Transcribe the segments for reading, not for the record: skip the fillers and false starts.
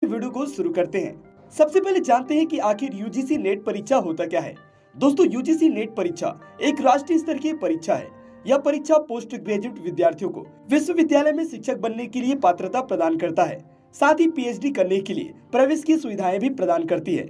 Video को शुरू करते हैं। सबसे पहले जानते हैं कि आखिर यूजीसी नेट परीक्षा होता क्या है। दोस्तों, यूजीसी नेट परीक्षा एक राष्ट्रीय स्तर की परीक्षा है। यह परीक्षा पोस्ट ग्रेजुएट विद्यार्थियों को विश्वविद्यालय में शिक्षक बनने के लिए पात्रता प्रदान करता है। साथ ही पीएचडी करने के लिए प्रवेश की सुविधाएं भी प्रदान करती है।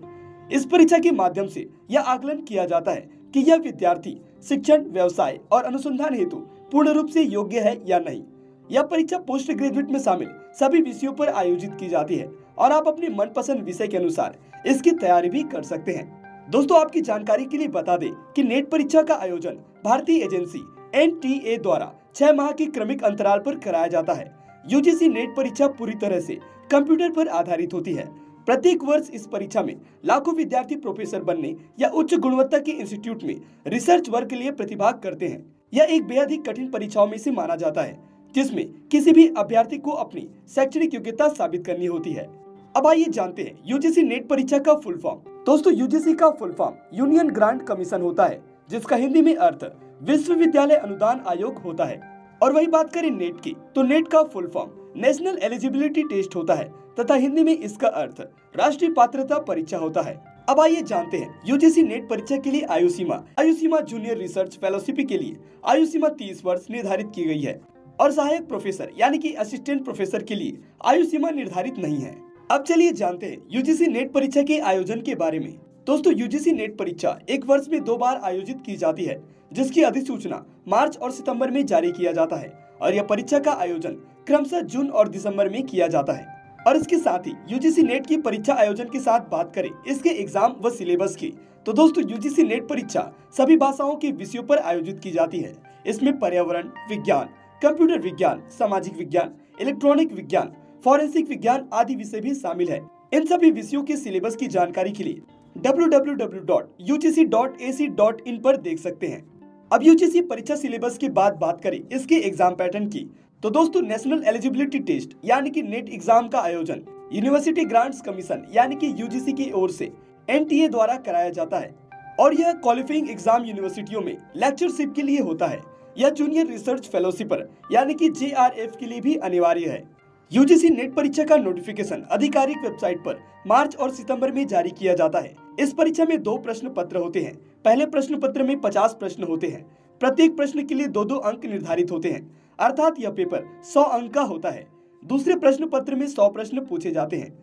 इस परीक्षा के माध्यम से यह आकलन किया जाता है कि यह विद्यार्थी शिक्षण, व्यवसाय और अनुसंधान हेतु पूर्ण रूप से योग्य है या नहीं। यह परीक्षा पोस्ट ग्रेजुएट में शामिल सभी विषयों पर आयोजित की जाती है और आप अपने मनपसंद विषय के अनुसार इसकी तैयारी भी कर सकते हैं। दोस्तों, आपकी जानकारी के लिए बता दें कि नेट परीक्षा का आयोजन भारतीय एजेंसी एनटीए द्वारा 6 माह के क्रमिक अंतराल पर कराया जाता है। यूजीसी नेट परीक्षा पूरी तरह से कंप्यूटर पर आधारित होती है। प्रत्येक वर्ष इस परीक्षा में लाखों विद्यार्थी प्रोफेसर बनने या उच्च गुणवत्ता के इंस्टीट्यूट में रिसर्च वर्क के लिए प्रतिभाग करते हैं। यह एक बेहद ही कठिन परीक्षाओं में से माना जाता है, जिसमें किसी भी अभ्यर्थी को अपनी शैक्षणिक योग्यता साबित करनी होती है। अब आइए जानते हैं यूजीसी नेट परीक्षा का फुल फॉर्म। दोस्तों, यूजीसी का full form union grant commission होता है, जिसका हिंदी में अर्थ विश्वविद्यालय अनुदान आयोग होता है। और वही बात करें नेट की, तो नेट का full form national eligibility test होता है तथा हिंदी में इसका अर्थ राष्ट्रीय पात्रता परीक्षा होता है। अब आइए जानते हैं यूजीसी नेट परीक्षा के लिए आयु सीमा जूनियर रिसर्च फेलोशिप के लिए आयु सीमा 30 वर्ष निर्धारित की गई है और सहायक प्रोफेसर यानी कि असिस्टेंट प्रोफेसर के लिए आयु सीमा निर्धारित नहीं है। अब चलिए जानते हैं यूजीसी नेट परीक्षा के आयोजन के बारे में। दोस्तों, यूजीसी नेट परीक्षा एक वर्ष में 2 बार आयोजित की जाती है, जिसकी अधिसूचना मार्च और सितंबर में जारी किया जाता है और यह परीक्षा का आयोजन क्रमशः जून और दिसंबर में किया जाता है। और इसके साथ ही यूजीसी नेट की परीक्षा आयोजन के साथ बात करें इसके एग्जाम व सिलेबस की, तो दोस्तों यूजीसी नेट परीक्षा सभी भाषाओं के विषयों पर आयोजित की जाती है। इसमें पर्यावरण विज्ञान, कंप्यूटर विज्ञान, सामाजिक विज्ञान, इलेक्ट्रॉनिक विज्ञान, फॉरेंसिक विज्ञान आदि विषय भी शामिल है। इन सभी विषयों के सिलेबस की जानकारी के लिए www.ugc.ac.in पर देख सकते हैं। अब यूजीसी परीक्षा सिलेबस के बाद बात करें इसके एग्जाम पैटर्न की, तो दोस्तों नेशनल एलिजिबिलिटी टेस्ट यानी कि नेट एग्जाम का आयोजन यूनिवर्सिटी ग्रांट्स कमीशन यानी कि यूजीसी की ओर से एनटीए द्वारा कराया जाता है और यह क्वालिफाइंग एग्जाम यूनिवर्सिटियों में लेक्चरशिप के लिए होता है। यह जूनियर रिसर्च फेलोशिप यानी कि जेआरएफ के लिए भी अनिवार्य है। यूजीसी नेट परीक्षा का नोटिफिकेशन आधिकारिक वेबसाइट पर मार्च और सितंबर में जारी किया जाता है। इस परीक्षा में 2 प्रश्न पत्र होते हैं। पहले प्रश्न पत्र में 50 प्रश्न होते हैं। प्रत्येक प्रश्न के लिए 2-2 अंक निर्धारित होते हैं, अर्थात यह पेपर 100 अंक का होता है। दूसरे प्रश्न पत्र में 100 प्रश्न पूछे जाते हैं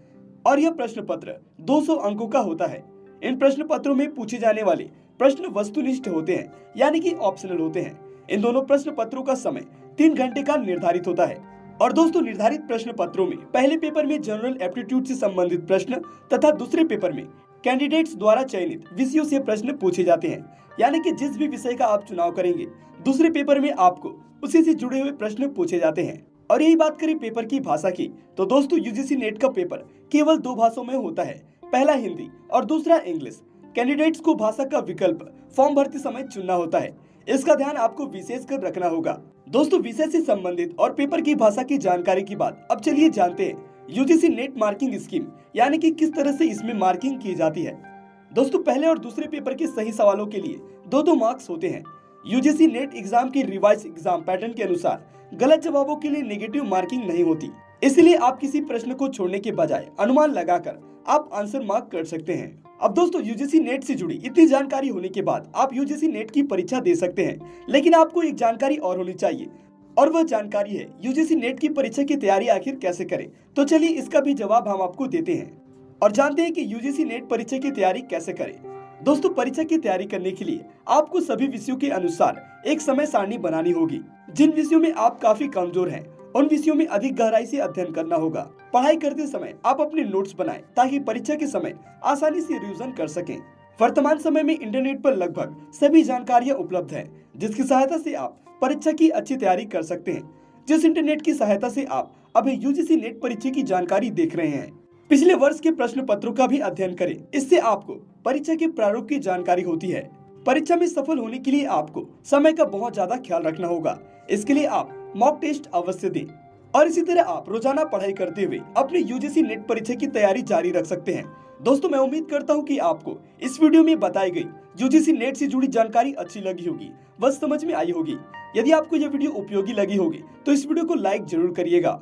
और यह प्रश्न पत्र 200 अंकों का होता है। इन प्रश्न पत्रों में पूछे जाने वाले प्रश्न वस्तुनिष्ठ होते हैं यानी कि ऑप्शनल होते हैं। इन दोनों प्रश्न पत्रों का समय 3 घंटे का निर्धारित होता है। और दोस्तों, निर्धारित प्रश्न पत्रों में पहले पेपर में जनरल एप्टीट्यूड से संबंधित प्रश्न तथा दूसरे पेपर में कैंडिडेट्स द्वारा चयनित विषयों से प्रश्न पूछे जाते हैं, यानी कि जिस भी विषय का आप चुनाव करेंगे दूसरे पेपर में आपको उसी से जुड़े हुए प्रश्न पूछे जाते हैं। और यही बात करें पेपर की भाषा की, तो दोस्तों यूजीसी नेट का पेपर केवल 2 भाषाओं में होता है, पहला हिंदी और दूसरा इंग्लिश। कैंडिडेट्स को भाषा का विकल्प फॉर्म भरते समय चुनना होता है, इसका ध्यान आपको विशेष कर रखना होगा। दोस्तों, विषय से संबंधित और पेपर की भाषा की जानकारी के बाद अब चलिए जानते हैं यूजीसी नेट मार्किंग स्कीम यानी कि किस तरह से इसमें मार्किंग की जाती है। दोस्तों, पहले और दूसरे पेपर के सही सवालों के लिए 2-2 मार्क्स होते हैं। यूजीसी नेट एग्जाम के रिवाइज एग्जाम पैटर्न के अनुसार गलत जवाबों के लिए नेगेटिव मार्किंग नहीं होती, इसलिए आप किसी प्रश्न को छोड़ने के बजाय अनुमान लगाकर आप आंसर मार्क कर सकते हैं। अब दोस्तों, यूजीसी नेट से जुड़ी इतनी जानकारी होने के बाद आप यूजीसी नेट की परीक्षा दे सकते हैं, लेकिन आपको एक जानकारी और होनी चाहिए और वह जानकारी है यूजीसी नेट की परीक्षा की तैयारी आखिर कैसे करें। तो चलिए इसका भी जवाब हम आपको देते हैं और जानते हैं कि यूजीसी नेट परीक्षा की तैयारी कैसे करें। दोस्तों, परीक्षा की तैयारी करने के लिए आपको सभी विषयों के अनुसार एक समय सारणी बनानी होगी। जिन विषयों में आप काफी कमजोर हैं उन विषयों में अधिक गहराई से अध्ययन करना होगा। पढ़ाई करते समय आप अपने नोट्स बनाएं ताकि परीक्षा के समय आसानी से रिवीजन कर सकें। वर्तमान समय में इंटरनेट पर लगभग सभी जानकारियां उपलब्ध हैं, जिसकी सहायता से आप परीक्षा की अच्छी तैयारी कर सकते हैं। जिस इंटरनेट की सहायता से आप अभी यूजीसी नेट परीक्षा की जानकारी देख रहे हैं, पिछले वर्ष के प्रश्न पत्रों का भी अध्ययन करें। इससे आपको परीक्षा के प्रारूप की जानकारी होती है। परीक्षा में सफल होने के लिए आपको समय का बहुत ज्यादा ख्याल रखना होगा। इसके लिए आप मॉक टेस्ट अवश्य दें और इसी तरह आप रोजाना पढ़ाई करते हुए अपने यूजीसी नेट परीक्षा की तैयारी जारी रख सकते हैं। दोस्तों, मैं उम्मीद करता हूं कि आपको इस वीडियो में बताई गई यूजीसी नेट से जुड़ी जानकारी अच्छी लगी होगी, बस समझ में आई होगी। यदि आपको यह वीडियो उपयोगी लगी होगी तो इस वीडियो को लाइक जरूर करिएगा।